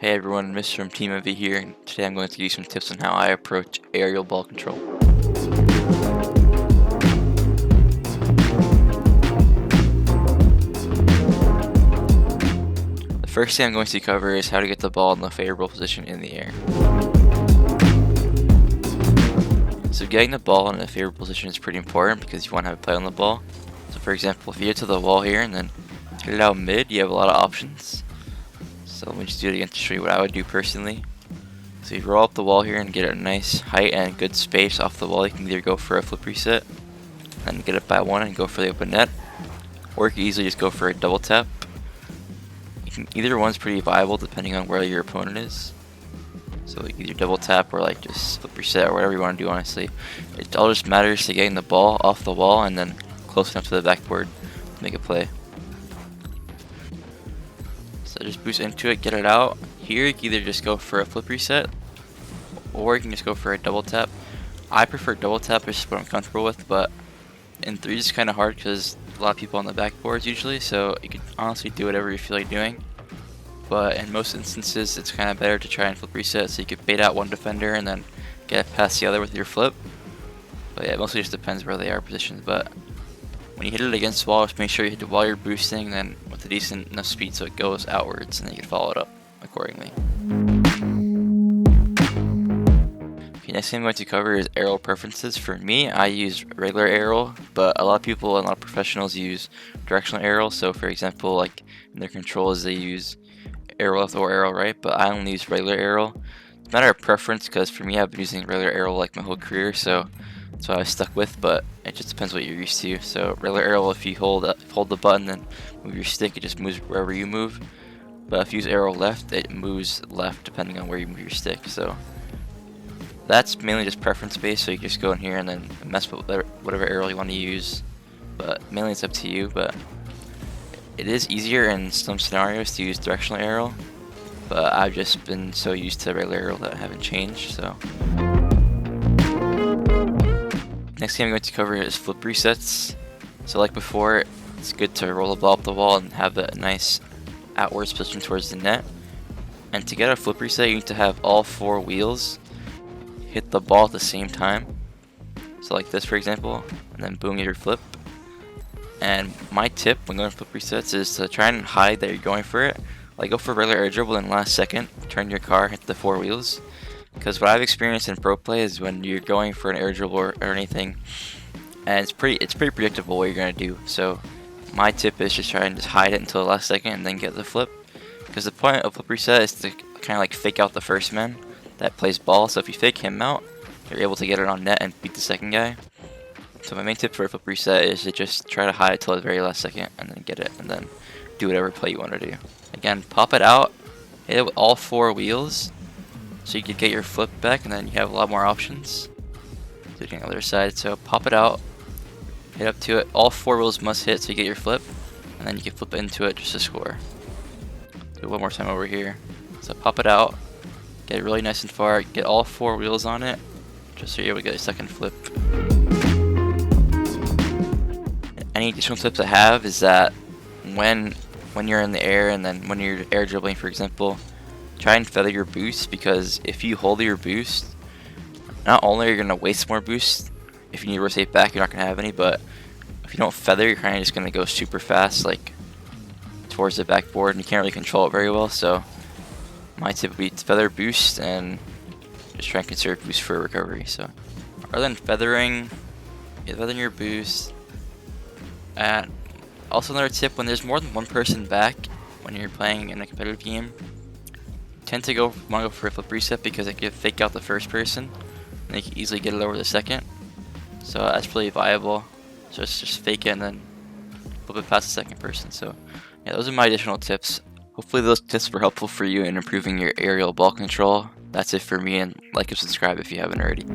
Hey everyone, Mr. from Team MV here, and today I'm going to give you some tips on how I approach aerial ball control. The first thing I'm going to cover is how to get the ball in the favorable position in the air. So getting the ball in a favorable position is pretty important because you want to have a play on the ball. So for example, if you get to the wall here and then get it out mid, you have a lot of options. So let me just do it again to show you what I would do personally. So you roll up the wall here and get a nice height and good space off the wall. You can either go for a flip reset and get it by one and go for the open net, or you can easily just go for a double tap. Either one's pretty viable depending on where your opponent is. So either double tap or like just flip reset or whatever you want to do, honestly. It all just matters to getting the ball off the wall and then close enough to the backboard to make a play. So just boost into it, get it out. Here you can either just go for a flip reset or you can just go for a double tap. I prefer double tap, it's just what I'm comfortable with, but in 3 it's kind of hard because a lot of people on the backboards usually, so you can honestly do whatever you feel like doing. But in most instances it's kind of better to try and flip reset so you could bait out one defender and then get it past the other with your flip. But yeah, it mostly just depends where they are positioned, but when you hit it against the wall, just make sure you hit it while you're boosting, then with a decent enough speed so it goes outwards, and then you can follow it up accordingly. Okay, next thing I'm going to cover is aerial preferences. For me, I use regular aerial, but a lot of people and a lot of professionals use directional aerial. So for example, like in their controls, they use aerial left or aerial right, but I only use regular aerial. It's a matter of preference because for me, I've been using regular aerial like my whole career, so that's what I was stuck with, but it just depends what you're used to. So regular aerial, if you hold the button and move your stick, it just moves wherever you move. But if you use aerial left, it moves left depending on where you move your stick. So that's mainly just preference based, so you just go in here and then mess with whatever aerial you want to use. But mainly it's up to you, but it is easier in some scenarios to use directional aerial. But I've just been so used to regular aerial that I haven't changed, so. Next thing I'm going to cover is flip resets. So like before, it's good to roll the ball up the wall and have a nice outwards position towards the net. And to get a flip reset, you need to have all 4 wheels hit the ball at the same time. So like this, for example, and then boom, your flip. And my tip when going for flip resets is to try and hide that you're going for it. Like go for a regular air dribble and last second, turn your car, hit the 4 wheels. Because what I've experienced in pro play is when you're going for an air dribble or anything, and it's pretty predictable what you're gonna do. So my tip is just try and just hide it until the last second and then get the flip. Because the point of flip reset is to kind of like fake out the first man that plays ball. So if you fake him out, you're able to get it on net and beat the second guy. So my main tip for a flip reset is to just try to hide it till the very last second and then get it and then do whatever play you want to do. Again, pop it out, hit it with all 4 wheels. So you could get your flip back and then you have a lot more options. Doing the other side, so pop it out, hit up to it, all 4 wheels must hit so you get your flip, and then you can flip into it just to score. Do it one more time over here. So pop it out, get it really nice and far, get all 4 wheels on it, just so you're able to get a second flip. Any additional tips I have is that when you're in the air and then when you're air dribbling, for example, try and feather your boost, because if you hold your boost, not only are you going to waste more boost, if you need to rotate back you're not going to have any, but if you don't feather you're kind of just going to go super fast like towards the backboard and you can't really control it very well. So my tip would be to feather boost and just try and conserve boost for recovery. So other than feathering your boost, and also another tip, when there's more than one person back when you're playing in a competitive game, tend to want to go for a flip reset because it can fake out the first person and they can easily get it over the second. So that's really viable. So it's just fake it and then flip it past the second person. So yeah, those are my additional tips. Hopefully those tips were helpful for you in improving your aerial ball control. That's it for me, and like and subscribe if you haven't already.